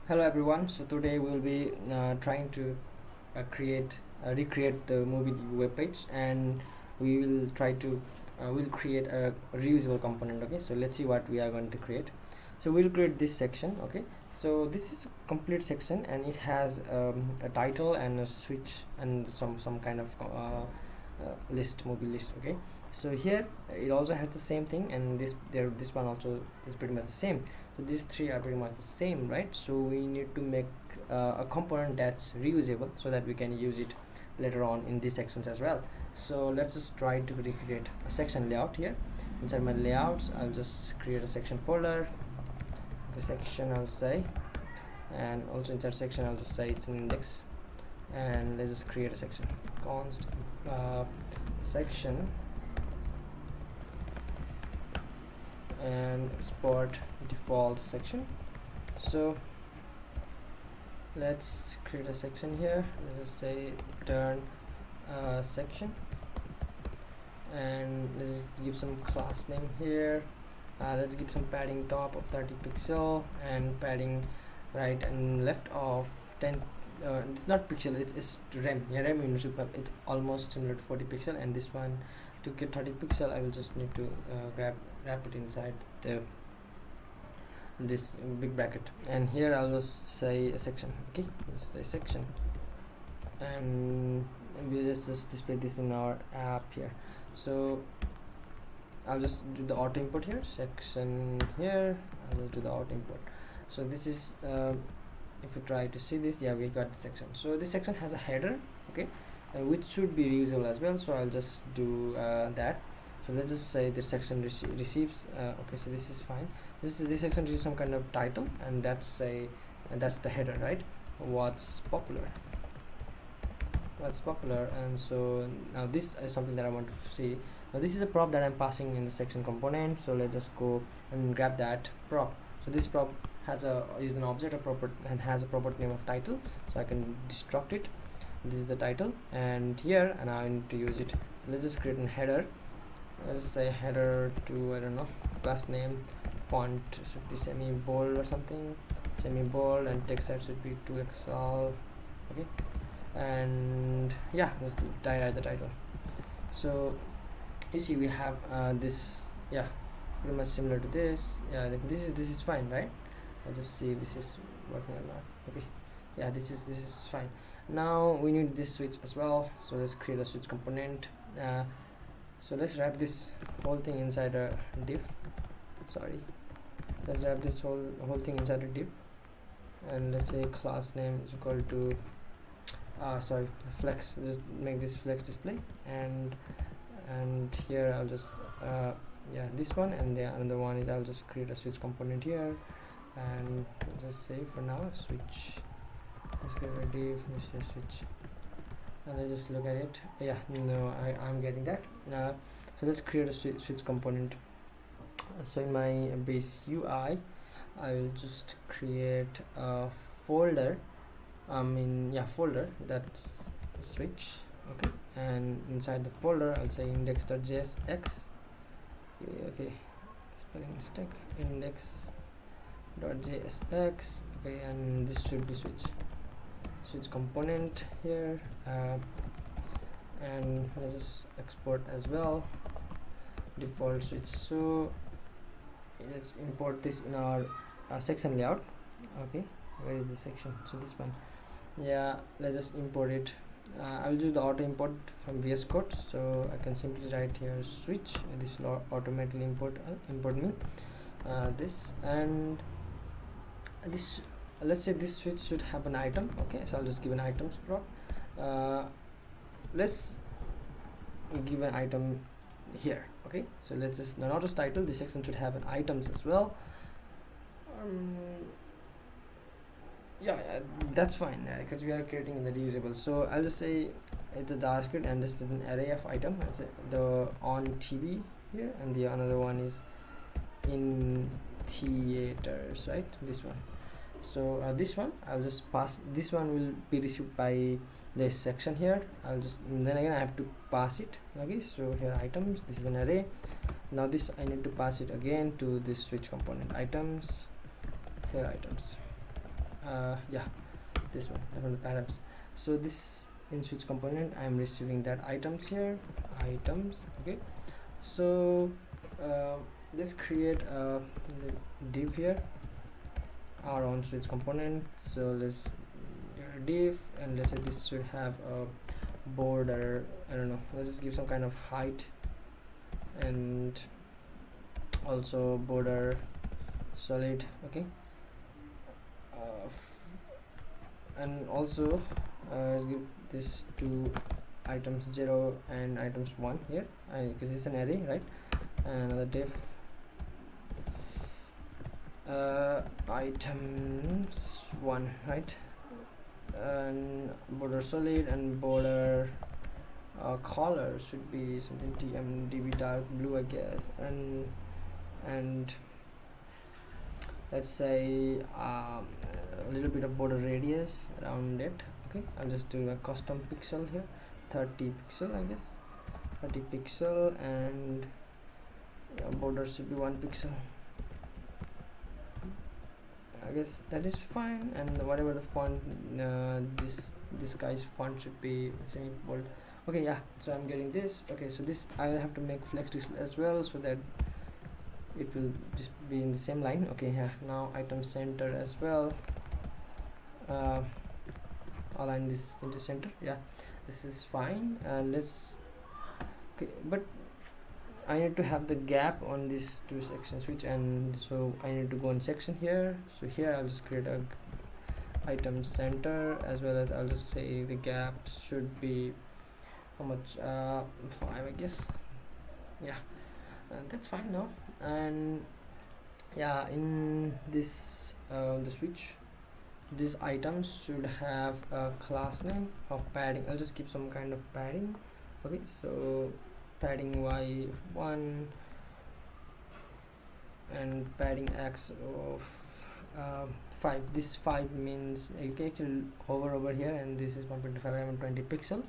Hello everyone. So today we'll be trying to recreate the movie web page, and we will try to we'll create a reusable component. Okay, so let's see what we are going to create. So we'll create this section. Okay, so this is a complete section, and it has a title and a switch and some kind of movie list. Okay, so here it also has the same thing, and this one also is pretty much the same. So these three are pretty much the same, right? So we need to make a component that's reusable so that we can use it later on in these sections as well. So let's just try to recreate a section layout here. Inside my layouts, I'll just create a section folder. The section I'll say, and also inside section I'll just say it's an index, and let's just create a section const section and export default section. So let's create a section here. Let's just say turn section, and let's give some class name here. Let's give some padding top of 30 pixel and padding right and left of 10. It's not pixel, it's rem. Yeah, rem units. It's almost similar to 40 pixel, and this one to get 30 pixel I will just need to wrap it inside this big bracket, and here I'll just say a section. Okay, let's say section, and we'll just display this in our app here. So I'll just do the auto import here, section here. I'll just do the auto import. So this is if you try to see this, yeah, we got the section. So this section has a header, okay, which should be reusable as well. So I'll just do that. So let's just say this section receives okay, so this is fine. This section receives some kind of title, and that's the header, right? What's popular, and so now this is something that I want to see. Now this is a prop that I'm passing in the section component, so let's just go and grab that prop. So this prop is an object of property and has a property name of title, so I can destruct it. This is the title, and here, and I need to use it. Let's just create a header. Let's say header to, I don't know, class name, font should be semi bold or something, semi bold, and text size should be 2XL. Okay, and yeah, let's write the title. So you see we have this, yeah, pretty much similar to this. Yeah, this is fine, right? Let's just see if this is working or not. Okay, yeah, this is fine. Now we need this switch as well, so let's create a switch component. So let's wrap this whole thing inside a div. Let's wrap this whole thing inside a div, and let's say class name is equal to flex. Just make this flex display, and here I'll just yeah, this one, and the another one is I'll just create a switch component here, and just say for now switch. Let's get a div, let's say switch, and let's just look at it. Yeah, no, I'm getting that. So let's create a switch component. So in my base UI, I will just create a folder. Folder that's switch. Okay, and inside the folder I'll say index.jsx. Okay, spelling mistake. Index.jsx. Okay, and this should be switch component here, and let's just export as well default switch. So let's import this in our section layout. Okay, where is the section? So this one, yeah, let's just import it. I'll do the auto import from VS Code, so I can simply write here switch, and this will automatically import me this, and this, let's say this switch should have an item. Okay, so I'll just give an items prop. Let's give an item here. Okay, so let's just, not just title, this section should have an items as well. Yeah, that's fine, because we are creating the reusable. So I'll just say it's a JavaScript, and this is an array of item. It's the on TV here, and the another one is in theaters, right? This one. So this one I'll just pass. This one will be received by this section here. I'll just, then again I have to pass it. Okay, so here items, this is an array. Now this I need to pass it again to this switch component items. Here items. yeah, this one from the params. So this in switch component I'm receiving that items here, items. Okay, so uh, let's create a div here, our own switch component. So let's do a div, and let's say this should have a border. I don't know, let's just give some kind of height, and also border solid. Okay, and also let's give this to items 0 and items 1 here, because it's an array, right? And another div items 1, right? And border solid, and border color should be something tmdb dark blue, I guess. And let's say a little bit of border radius around it. Okay, I'll just do a custom pixel here, 30 pixel, I guess, 30 pixel, and border should be 1 pixel. I guess that is fine. And whatever the font, this guy's font should be semi bold. Okay, yeah, so I'm getting this. Okay, so this I'll have to make flex display as well, so that it will just be in the same line. Okay, yeah, now item center as well, align this into center. Yeah, this is fine. Let's, okay, but I need to have the gap on these two sections, which, and so I need to go on section here. So here I'll just create a item center, as well as I'll just say the gap should be how much, 5, I guess. Yeah, that's fine now. And yeah, in this the switch, these items should have a class name of padding. I'll just keep some kind of padding. Okay, so padding y1 and padding x of 5. This 5 means you can actually hover over here, and this is 125 mm 20 pixel.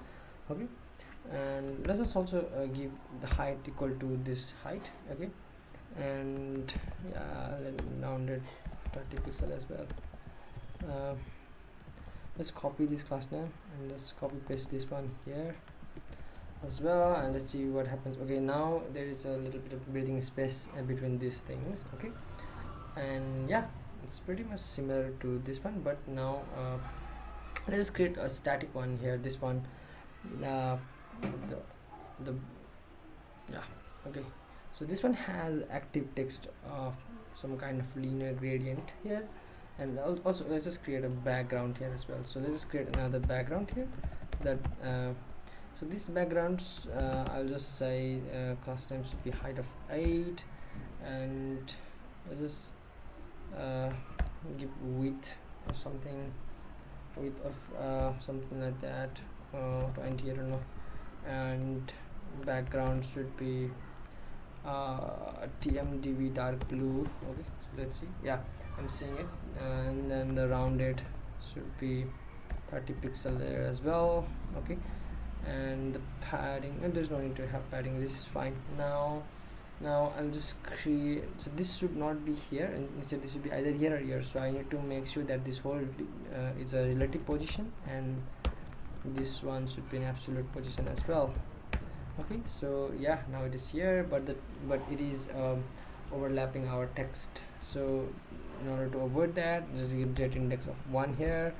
Okay, and let's just also give the height equal to this height. Okay, and yeah, let me round it 30 pixel as well. Let's copy this class name and just copy paste this one here as well, and let's see what happens. Okay, now there is a little bit of breathing space between these things. Okay, and yeah, it's pretty much similar to this one, but now let's create a static one here. This one, the yeah, okay, so this one has active text of some kind of linear gradient here, and also let's just create a background here as well. So let's just create another background here, that so these backgrounds, I'll just say class name should be height of 8, and let's just give width or something, width of something like that, 20, I don't know, and background should be tmdb dark blue. Okay, so let's see. Yeah, I'm seeing it. And then the rounded should be 30 pixel there as well. Okay, and the padding, and there's no need to have padding, this is fine. Now I'll just create, so this should not be here, and instead this should be either here or here. So I need to make sure that this whole is a relative position, and this one should be an absolute position as well. Okay, so yeah, now it is here, but it is overlapping our text. So in order to avoid that, just give jet index of 1 here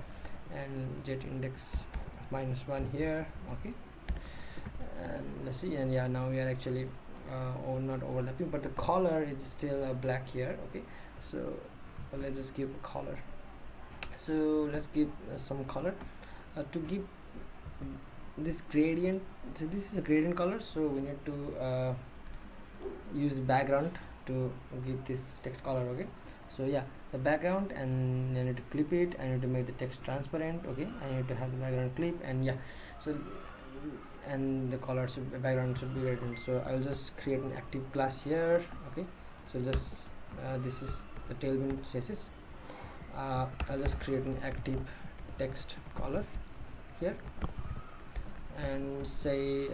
and jet index of -1 here. Okay, and let's see, and yeah, now we are actually not overlapping, but the color is still black here. Okay, so let's just give a color. So let's give some color to give this gradient. So this is a gradient color, so we need to use background to give this text color. Okay, so yeah, the background, and I need to clip it, I need to make the text transparent. Okay, I need to have the background clip, and yeah, so and the color should, background should be gradient. So I'll just create an active class here. Okay, so just this is the tailwind chassis. I'll just create an active text color here, and say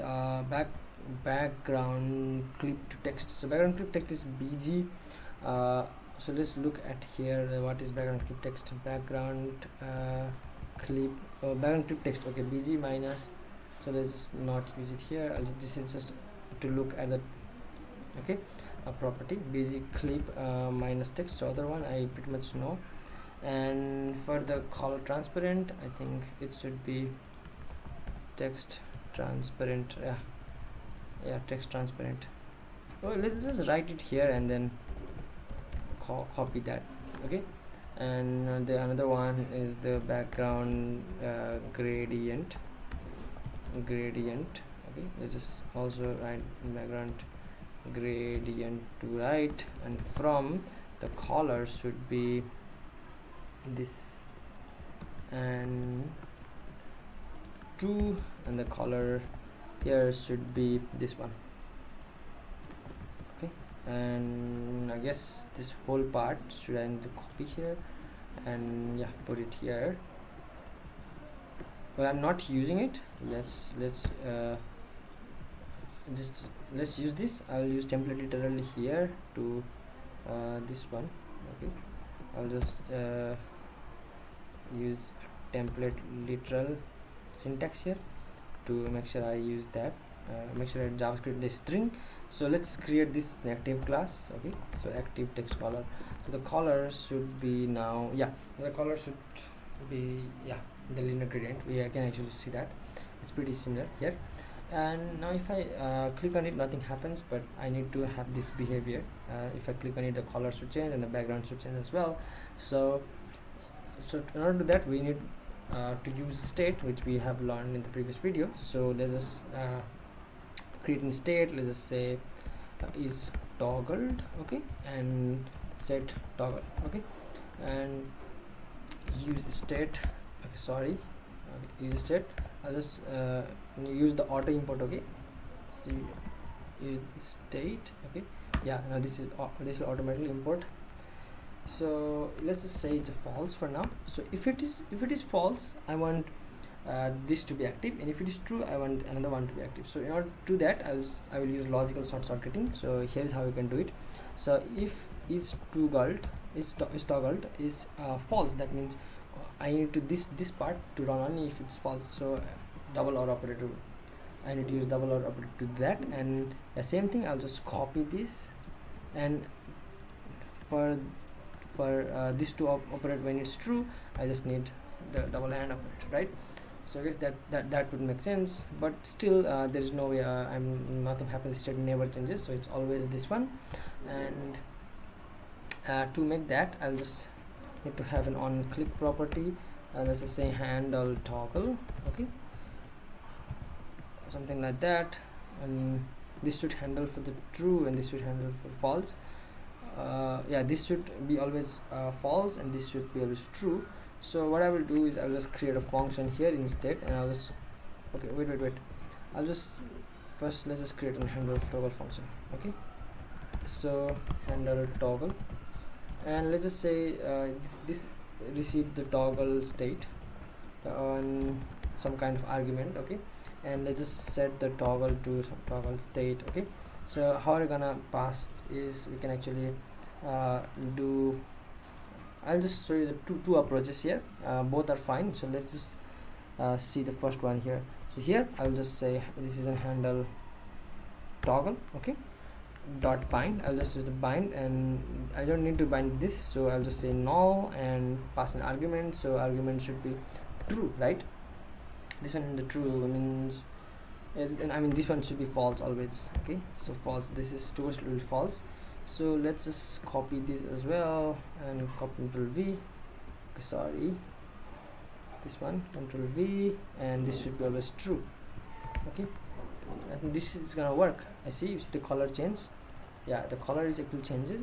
background clip to text. So background clip text is bg so let's look at here what is background clip text. Background clip background clip text. Okay, bg minus, so let's just not use it here. This is just to look at the, okay, a property bg clip minus text. So other one I pretty much know. And for the color transparent, I think it should be text transparent. Yeah, text transparent. Well, let's just write it here and then copy that. Okay, and the another one is the background gradient. Okay, let's just also write background gradient to right, and from the color should be this and 2, and the color here should be this one. Okay, and I guess this whole part should I need to copy here and yeah, put it here. Well, I'm not using it. Let's use this. I'll use template literally here to this one. Okay, I'll just use template literal syntax here to make sure I use that. Make sure that JavaScript is string. So let's create this active class. Okay, so active text color. So the color should be now, yeah, the color should be, yeah, the linear gradient. I can actually see that it's pretty similar here. And now if I click on it, nothing happens, but I need to have this behavior. If I click on it, the color should change and the background should change as well. So in order to do that, we need to use state, which we have learned in the previous video. So let's just create in state. Let's just say is toggled. Okay, and set toggle. Okay, and use state. Okay, sorry, use state. I'll just use the auto import. Okay, so use state. Okay, yeah, now this will automatically import. So let's just say it's a false for now. So if it is false, I want this to be active, and if it is true, I want another one to be active. So in order to do that, I will use logical short-circuiting. So here is how you can do it. So if is toggled is false, that means I need to this part to run only if it's false. So double or operator, I need to use double or operator to do that. And the same thing, I'll just copy this, and for this to operate when it's true, I just need the double and operator, right? So I guess that would make sense, but still there is no way nothing happens. State never changes, so it's always this one. And to make that, I'll just need to have an on click property, and let's just say handle toggle. Okay, something like that, and this should handle for the true and this should handle for false. Yeah, this should be always false and this should be always true. So what I will do is I'll just create a function here instead, and I'll just, okay, wait, I'll just first let's just create a handle toggle function. Okay, so handle toggle, and let's just say this receive the toggle state on some kind of argument. Okay, and let's just set the toggle to some toggle state. Okay, so how we're gonna pass is we can actually do, I'll just show you the two approaches here. Both are fine, so let's just see the first one here. So here I'll just say this is a handle toggle. Okay, dot bind. I'll just use the bind, and I don't need to bind this, so I'll just say null and pass an argument. So argument should be true, right? This one in the true means, and I mean this one should be false always. Okay, so false, this is towards will be false. So let's just copy this as well and copy Control V. Okay, sorry, this one Control V, and this should be always true. Okay, I think this is gonna work. I see the color change. Yeah, the color is actually changes.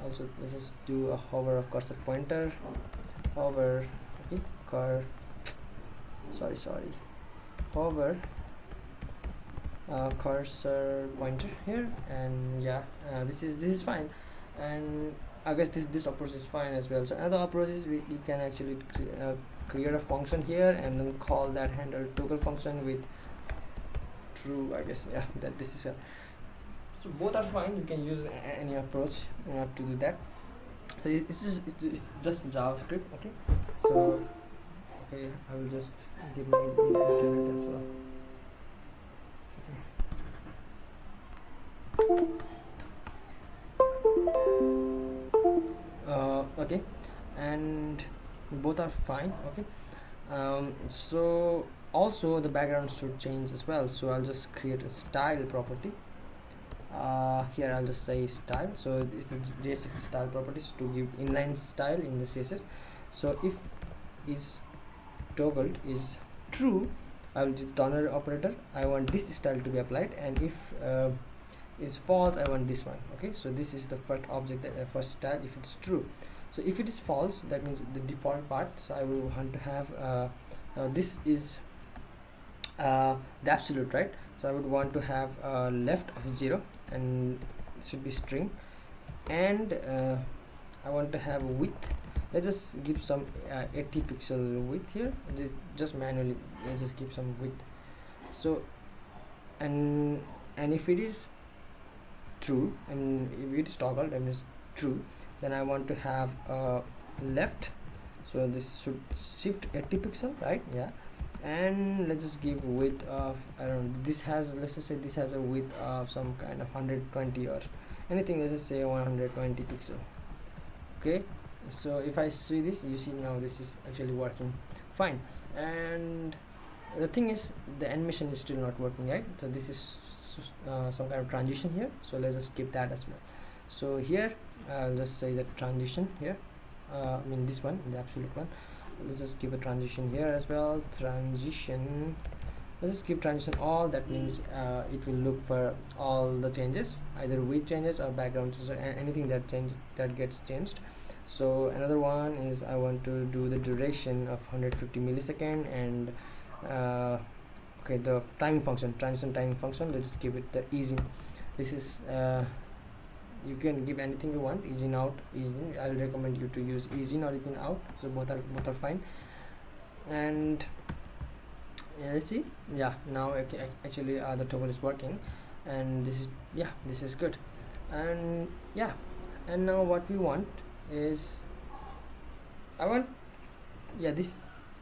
Also, let's just do a hover of cursor pointer. Hover. Okay, hover cursor pointer here, and yeah, this is fine. And I guess this approach is fine as well. So another approach is you can actually create a function here and then call that handle toggle function with true. I guess, yeah, that this is a, so both are fine. You can use any approach to do that. So it's just JavaScript. Okay, so okay, I will just give my internet as well. Okay, and both are fine. Okay, so also the background should change as well, so I'll just create a style property. Here I'll just say style, so it's the JSX style properties to give inline style in the CSS. So if is toggled is true, I will use dollar operator. I want this style to be applied, and if is false, I want this one. Okay, so this is the first object, that first style if it's true. So if it is false, that means the default part, so I will want to have this is the absolute, right? So I would want to have left of 0, and it should be string, and I want to have width. Let's just give some 80 pixel width here, just manually. Let's just give some width. So and if it is true, and if it's toggled and is true, then I want to have left, so this should shift 80 pixel, right? Yeah, and let's just give width of, I don't know, this has, let's just say this has a width of some kind of 120 or anything. Let's just say 120 pixel. Okay, so if I see this, you see now this is actually working fine. And the thing is, the animation is still not working, right? So this is some kind of transition here, so let's just skip that as well. So here I'll just say that transition here, I mean this one, the absolute one. Let's just give a transition here as well. Transition, let's just give transition all. That means it will look for all the changes, either width changes or background changes, or anything that changes, that gets changed. So another one is I want to do the duration of 150 millisecond, and okay, the timing function, transition timing function, let's give it the ease in. This is you can give anything you want, ease in, out, ease in. I'll recommend you to use ease in or ease in out, so both are fine. And yeah, let's see. Yeah, now actually the toggle is working, and this is, yeah, this is good. And yeah, and now what we want is, I want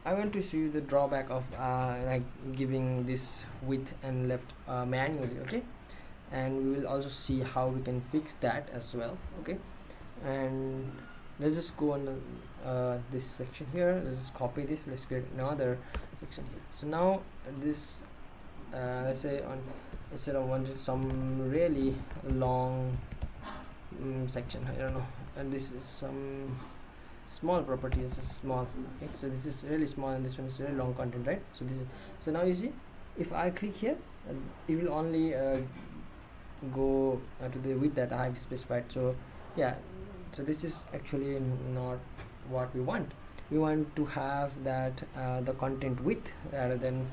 to show you the drawback of like giving this width and left manually. Okay, and we will also see how we can fix that as well. Okay, and let's just go on this section here. Let's just copy this. Let's create another section here. So now this let's say on, instead of wanting some really long section, I don't know, and this is some small property, is small. Okay, so this is really small, and this one is really long content, right? So this is, so now you see, if I click here, it will only go to the width that I have specified. So yeah, so this is actually not what we want. We want to have that the content width rather than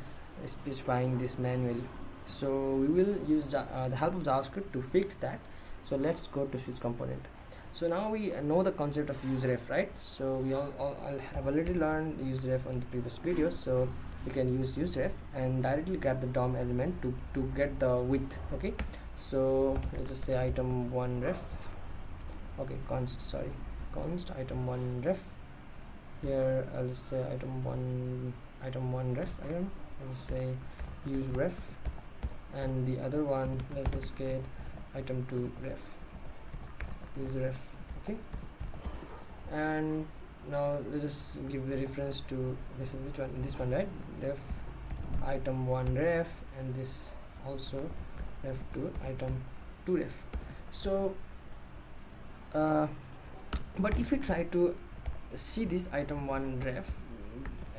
specifying this manually. So we will use the help of JavaScript to fix that. So let's go to switch component. So now we know the concept of useref, right? So we all have already learned useref on the previous videos. So we can use useref and directly grab the DOM element to get the width. Okay, so let's just say item 1 ref. Okay, const item 1 ref. Here I'll just say item 1 ref. I don't know, I'll just say use ref, and the other one, let's just get item 2 ref, use ref. Okay, and now let's just give the reference to which one, this one, right? Ref item 1 ref, and this also ref to item 2 ref. So but if you try to see this item 1 ref,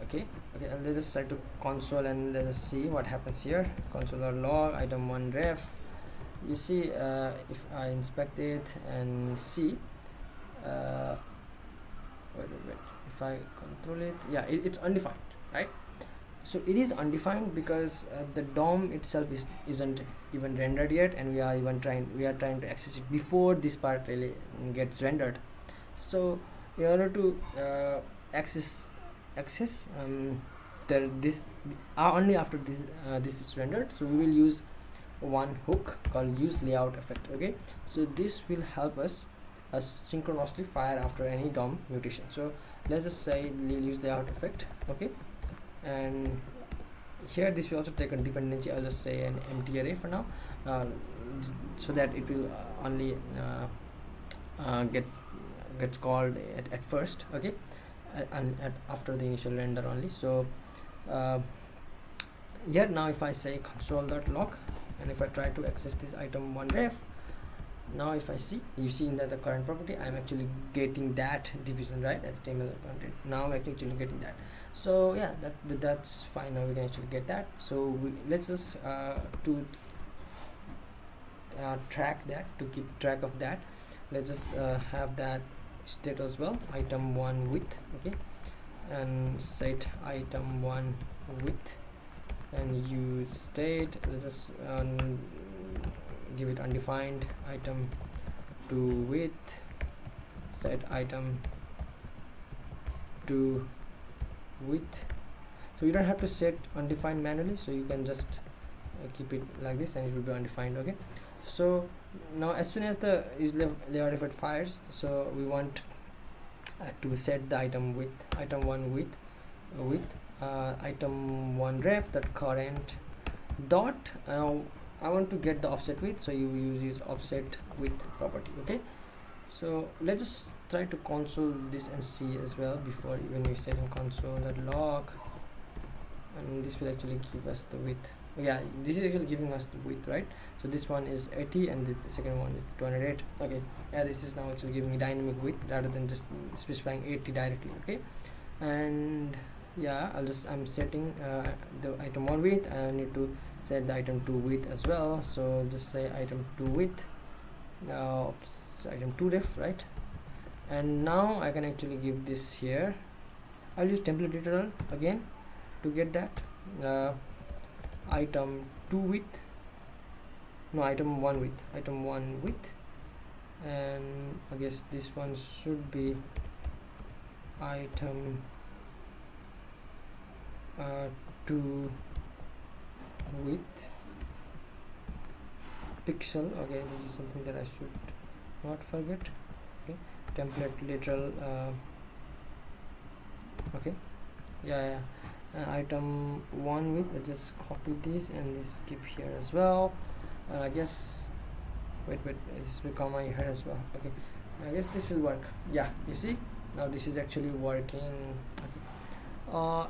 okay, and let's just try to console and let's see what happens here. Console or log item 1 ref. You see, if I inspect it and see, wait, if I control it, yeah, it's undefined, right? So it is undefined because the DOM itself isn't even rendered yet, and we are trying to access it before this part really gets rendered. So in order to access this only after this is rendered, so we will use one hook called use layout effect. Okay, so this will help us synchronously fire after any DOM mutation. So let's just say use layout effect. Okay, and here this will also take a dependency. I'll just say an empty array for now, so that it will only gets called at first. Okay, and after the initial render only. So here now if I say console.log, and if I try to access this item1 ref, now if I see, you see in the current property I'm actually getting that division, right? HTML content. Now I'm actually getting that. So yeah, that's fine. Now we can actually get that. So let's just track that, to keep track of that. Let's just have that state as well, item1 width. Okay, and set item1 width, and use state. Let's just give it undefined item2 width, set item2 width. So you don't have to set undefined manually, so you can just keep it like this and it will be undefined. Okay, so now as soon as the layout effect fires, so we want to set the item1 width item1 ref that current dot. I want to get the offset width, so you use offset width property. Okay, so let's just try to console this and see as well before when we set in console.log, and this will actually give us the width. Yeah, this is actually giving us the width, right? So this one is 80 and this, the second one is 208. Okay, yeah, this is now actually giving me dynamic width rather than just specifying 80 directly. Okay, and yeah, I'm setting the item1 width, and I need to set the item2 width as well. So just say item2 width, item2 ref, right? And now I can actually give this here. I'll use template literal again to get that item1 width, and I guess this one should be item 2 width pixel. Okay, this is something that I should not forget. Okay, template literal. Okay, yeah. Item1 width, let's just copy this and this keep here as well. I guess wait, this will come here as well. Okay, I guess this will work. Yeah, you see, now this is actually working. Okay,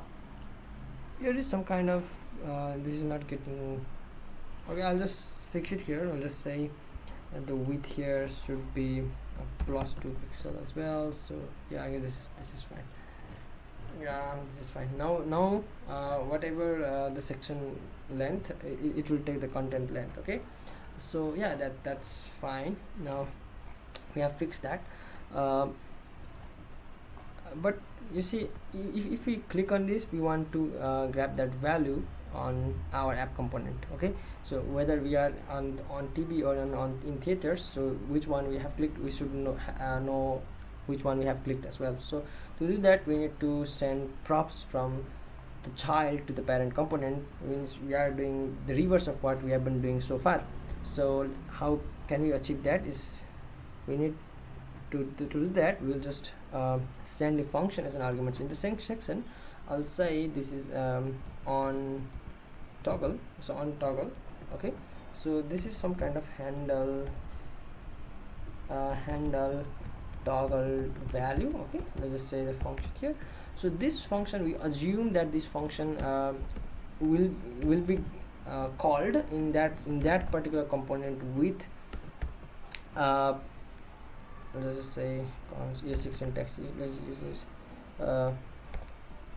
here is some kind of this is not getting. Okay, I'll just fix it here. I'll just say the width here should be a +2 pixel as well. So yeah, I guess this is fine. Yeah, this is fine. Now whatever the section length, it will take the content length. Okay, so yeah, that's fine. Now we have fixed that. But you see, if we click on this, we want to grab that value on our app component. Okay, so whether we are on TV or in theaters, so which one we have clicked, we should know which one we have clicked as well. So to do that, we need to send props from the child to the parent component. Means we are doing the reverse of what we have been doing so far. So how can we achieve that? Is we need to do that, we'll just send a function as an argument. So in the section, I'll say this is on toggle. So on toggle. Okay, so this is some kind of handle toggle value. Okay, let's just say the function here. So this function, we assume that this function will be called in that particular component with let's just say ES6 syntax. Let's use this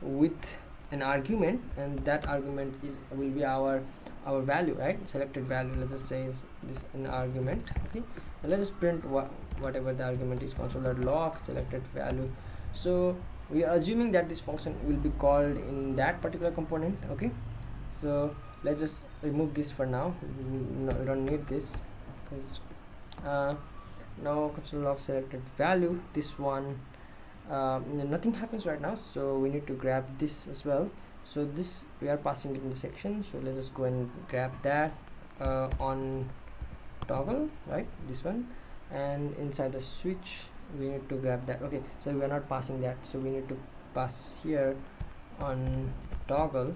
with an argument, and that argument will be our value, right? Selected value. Let's just say is this an argument. Okay, and let's just print whatever the argument is, console.log selected value. So we are assuming that this function will be called in that particular component. Okay, so let's just remove this for now. We don't need this, because now console.log selected value, this one nothing happens right now, so we need to grab this as well. So this we are passing it in the section, so let's just go and grab that on toggle, right, this one, and inside the switch we need to grab that. Okay, so we are not passing that, so we need to pass here on toggle.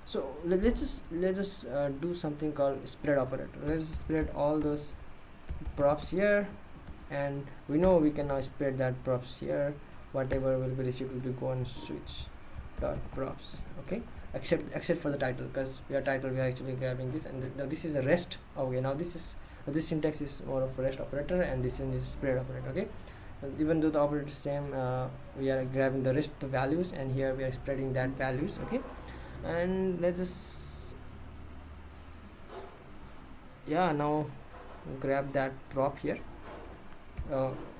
So let's just do something called spread operator. Let's spread all those props here, and we know we can now spread that props here. Whatever will be received will be go on switch dot props. Okay, except for the title, because we are title, we are actually grabbing this, and this is a rest. Okay, now this syntax is more of a rest operator, and this one is spread operator. Okay, even though the operator is same, we are grabbing the rest the values, and here we are spreading that values. Okay, and let's just now grab that prop here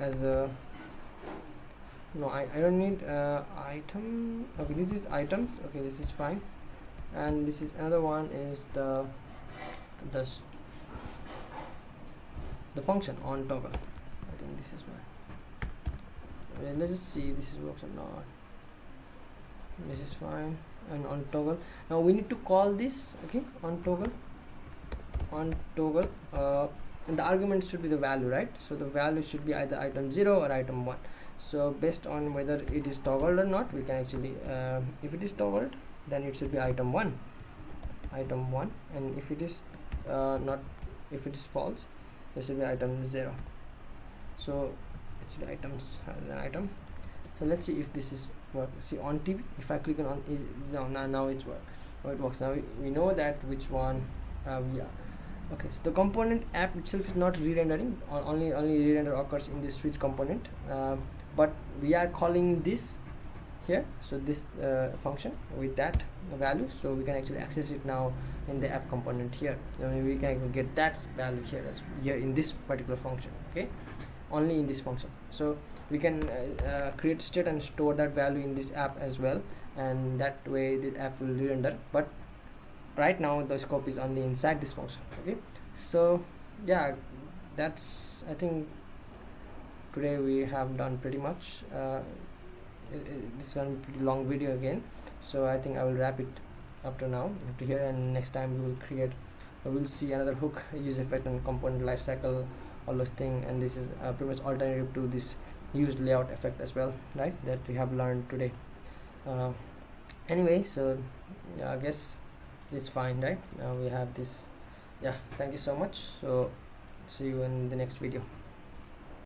as a no, I don't need item. Okay, this is items. Okay, this is fine, and this is another one is the function on toggle. I think this is one. Let's just see this is works or not. This is fine, and on toggle now we need to call this. Okay, on toggle and the argument should be the value, right? So the value should be either item 0 or item 1. So based on whether it is toggled or not, we can actually if it is toggled, then it should be item 1, and if it is not, if it is false, this should be item 0. So it should be items rather than item. So let's see if this is work. See on TV, if I click on now it's work. It works now. We know that which one we are. Okay, so the component app itself is not re-rendering, only re-render occurs in the switch component, but we are calling this here, so this function with that value, so we can actually access it now in the app component here. We can get that value here as here in this particular function. Okay, only in this function. So we can create state and store that value in this app as well, and that way the app will re-render, but right now the scope is only inside this function. Okay, so yeah, that's, I think today we have done pretty much. This is going to be a pretty long video again, so I think I will wrap it up to now, up to here, and next time we will see another hook, use effect, and component lifecycle, all those things, and this is pretty much alternative to this use layout effect as well, right, that we have learned today. Anyway, so yeah, I guess it's fine, right? Now we have this. Yeah, thank you so much. So see you in the next video.